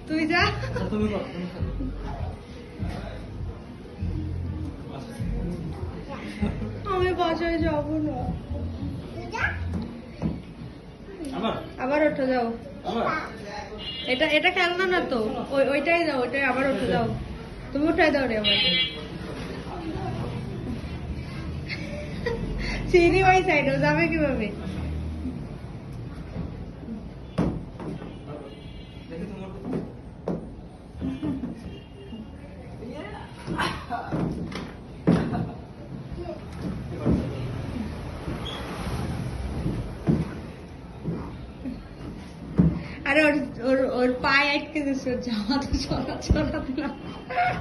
তুই যা আমি বাসায় যাবো না আবার ওঠো যাও এটা এটা খেলনা না তো ওইটাই যাও ওইটাই আবার উঠে যাও তুমি উঠাই দাও রে আমার সিঁড়ি ওই সাইডে যাবে কিভাবে আরে ওর পায়ে আটকে দিচ্ছে জামা তো চলা না